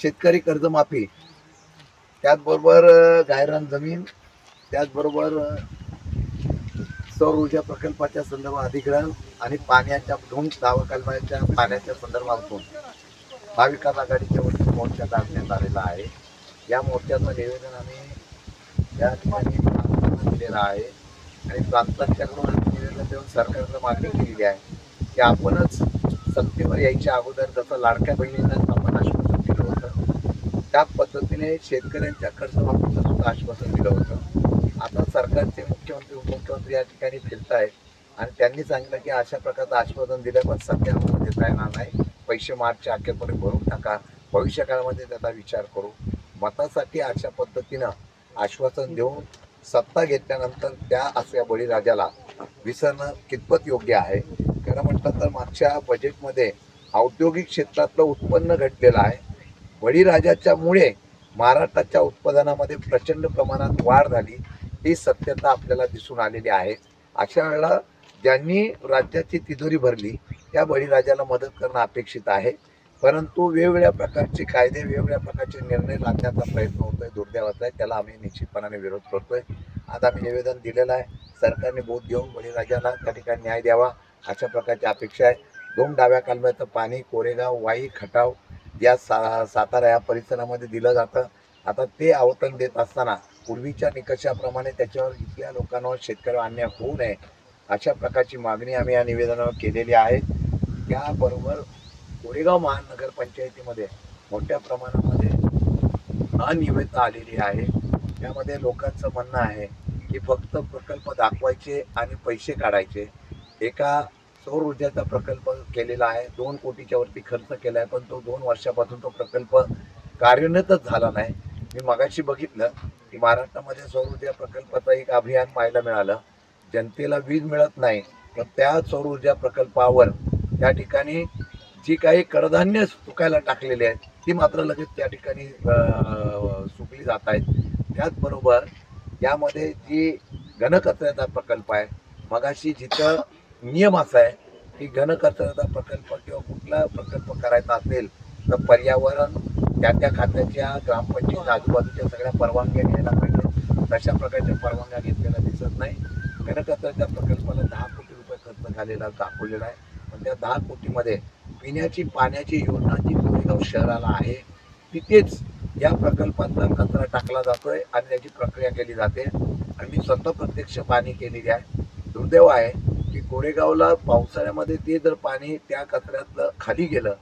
शेतकरी कर्जमाफी, त्याचबरोबर गायरान जमीन, त्याचबरोबर सौर ऊर्जा प्रकल्पाच्या संदर्भात अधिग्रहण आणि पाण्याच्या दावाकालबाच्या पाण्याच्या संदर्भातून महाविकास आघाडीच्या वतीने मोर्चा काढण्यात आलेला आहे। या मोर्चाचं निवेदन आम्ही या ठिकाणी दिलेलं आहे आणि प्रांतांच्याकडून आम्ही निवेदन देऊन सरकारला मागणी केलेली आहे की आपणच सत्तेवर यायच्या अगोदर जसं लाडक्या बहिणींना आपण आश्वासन दिलं होतं त्या पद्धतीने शेतकऱ्यांच्या कर्जमाफीचं सुद्धा आश्वासन दिलं होतं। आता सरकारचे मुख्यमंत्री उपमुख्यमंत्री या ठिकाणी फिरत आहेत आणि त्यांनी सांगितलं की अशा प्रकारचं आश्वासन दिलं पण सध्या देता येणार नाही, पैसे मार्चच्या अखेरपर्यंत भरून टाका, भविष्य काळामध्ये त्याचा विचार करू। मतासाठी अशा पद्धतीनं आश्वासन देऊन सत्ता घेतल्यानंतर त्या असल्या बळीराजाला विसरणं कितपत योग्य आहे। खरं म्हटलं तर मागच्या बजेटमध्ये औद्योगिक क्षेत्रातलं उत्पन्न घटलेलं आहे। बळीराजाच्या मुळे महाराष्ट्राच्या उत्पादनामध्ये प्रचंड प्रमाणात वाढ झाली, ही सत्यता आपल्याला दिसून आलेली आहे। अशा वेळेला ज्यांनी राज्याची तिजोरी भरली त्या बळीराजाला मदत करणं अपेक्षित आहे, परंतु वेगवेगळ्या प्रकारचे कायदे वेगवेगळ्या प्रकारचे निर्णय लादण्याचा प्रयत्न होतोय, दुर्दैवाचा आहे, त्याला आम्ही निश्चितपणाने विरोध करतोय। आज आम्ही निवेदन दिलेलं आहे, सरकारने बोध घेऊन बळीराजाला त्या ठिकाणी न्याय द्यावा अशा प्रकारची अपेक्षा आहे। दोन डाव्या कालव्याचं पाणी कोरेगाव, वाई, खटाव या सातारा या परिसरामध्ये दिलं जातं। आता ते आवतन देत असताना पूर्वीच्या निकषाप्रमाणे त्याच्यावर इथल्या लोकांवर शेतकऱ्यांवर अन्याय होऊ नये अशा प्रकारची मागणी आम्ही या निवेदनावर केलेली आहे। त्याबरोबर कोरेगाव महानगरपंचायतीमध्ये मोठ्या प्रमाणामध्ये अनियमितता आलेली आहे। त्यामध्ये लोकांचं म्हणणं आहे की फक्त प्रकल्प दाखवायचे आणि पैसे काढायचे। एका सौर ऊर्जाचा प्रकल्प केलेला आहे, 2 कोटीच्या वरती खर्च केला आहे, पण तो 2 वर्षापासून तो प्रकल्प कार्यान्वितच झाला नाही। मी मगाशी बघितलं की महाराष्ट्रामध्ये सौर ऊर्जा प्रकल्पाचं एक अभियान पाहायला मिळालं, जनतेला वीज मिळत नाही तर त्या सौर ऊर्जा प्रकल्पावर त्या ठिकाणी जी काही कडधान्य सुकायला टाकलेली आहेत ती मात्र लगेच त्या ठिकाणी सुकली जात आहेत। त्याचबरोबर यामध्ये जी घनकचऱ्याचा प्रकल्प आहे, मगाशी जिथं नियम असा आहे की घनकचऱ्याचा प्रकल्प किंवा कुठला प्रकल्प करायचा असेल तर पर्यावरण त्या खात्याच्या ग्रामपंचायत आजूबाजूच्या सगळ्या परवानग्या घ्यायला पाहिजे, तशा प्रकारच्या परवानग्या घेतलेल्या दिसत नाही। घनकचऱ्याच्या प्रकल्पाला 10 कोटी रुपये खर्च झालेला दाखवलेला आहे, पण त्या 10 कोटीमध्ये पिण्याची पाण्याची योजना जी कोरेगाव शहराला आहे तिथेच या प्रकल्पाचा कचरा टाकला जातोय आणि त्याची प्रक्रिया केली जाते आणि मी स्वतः प्रत्यक्ष पाणी केलेली आहे। दुर्दैव आहे की कोरेगावला पावसाळ्यामध्ये ते जर पाणी त्या कचऱ्यातलं खाली गेलं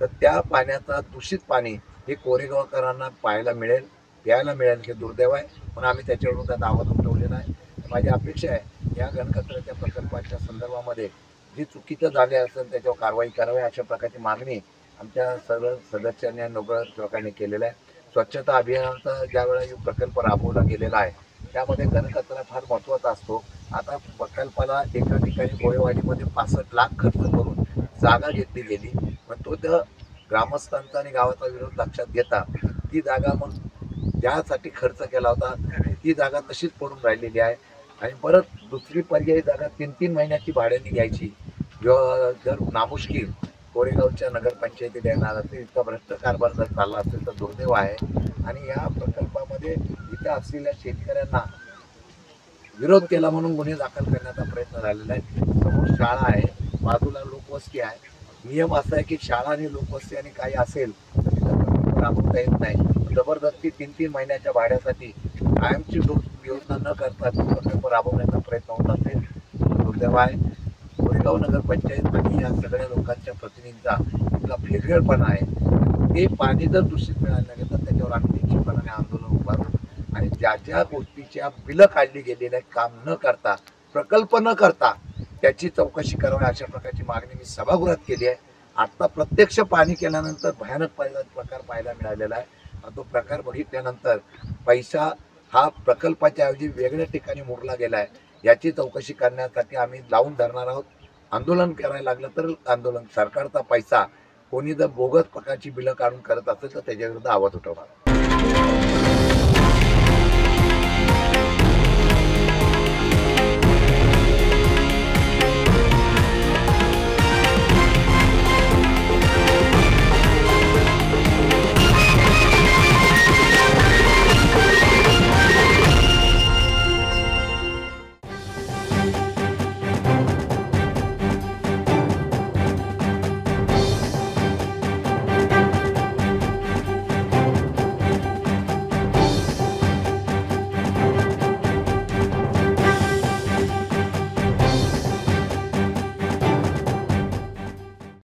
तर त्या पाण्याचा दूषित पाणी हे कोरेगावकरांना पाहायला मिळेल, प्यायला मिळेल, हे दुर्दैव आहे। पण आम्ही त्याच्याविरोधात आवाज उठवलेला आहे। माझी अपेक्षा आहे या घनकचऱ्याच्या प्रकल्पाच्या संदर्भामध्ये जी चुकीचं झाले असेल त्याच्यावर कारवाई करावी अशा प्रकारची मागणी आमच्या सर्व सदस्यांनी आणि लोकांनी केलेलं आहे। स्वच्छता अभियानाचा ज्यावेळेला प्रकल्प राबवला गेलेला आहे त्यामध्ये घनकचरा फार महत्त्वाचा असतो। आता प्रकल्पाला एका ठिकाणी गोळेवाडीमध्ये 65 लाख खर्च करून जागा घेतली गेली, पण तो त्या ग्रामस्थांचा आणि गावाचा विरोध लक्षात घेता ती जागा मग ज्यासाठी खर्च केला होता ती जागा तशीच पडून राहिलेली आहे आणि परत दुसरी पर्यायी जागा 3-3 महिन्याची भाड्याने घ्यायची जर नामुष्की कोरेगावच्या नगरपंचायतीला येणार असेल, इतका भ्रष्ट कारभार जर चालला असेल तर दुर्दैव आहे। आणि या प्रकल्पामध्ये इथं असलेल्या शेतकऱ्यांना विरोध केला म्हणून गुन्हे दाखल करण्याचा प्रयत्न झालेला आहे। समोर शाळा आहे, बाजूला लोकवस्ती आहे, नियम असा आहे की शाळा आणि लोकवस्ती आणि काही असेल तर तिथं प्रकल्प राबवता येत नाही। जबरदस्ती 3-3 महिन्याच्या भाड्यासाठी कायमची योजना न करता प्रकल्प राबवण्याचा प्रयत्न होत असेल दुर्दैव आहे। कोरेगाव नगरपंचायत आणि या सगळ्या लोकांच्या प्रतिनिधींचा इथला भेदगळपणा आहे। ते पाणी जर दूषित मिळालं नाही तर त्याच्यावर आम्ही निश्चितपणाने आंदोलन उभारू आणि ज्या ज्या गोष्टीच्या बिलं काढली गेलेल्या काम न करता, प्रकल्प न करता त्याची चौकशी करावी अशा प्रकारची मागणी मी सभागृहात केली आहे। आता प्रत्यक्ष पाणी केल्यानंतर भयानक प्रकार पाहायला मिळालेला आहे। तो प्रकार बघितल्यानंतर पैसा हा प्रकल्पाच्या ऐवजी वेगळ्या ठिकाणी मोडला गेला आहे, याची चौकशी करण्यासाठी आम्ही लावून धरणार आहोत। आंदोलन करायला लागलं तर आंदोलन, सरकारचा पैसा कोणी जर बोगस प्रकारची बिलं काढून करत असेल तर त्याच्याविरुद्ध आवाज उठवणार।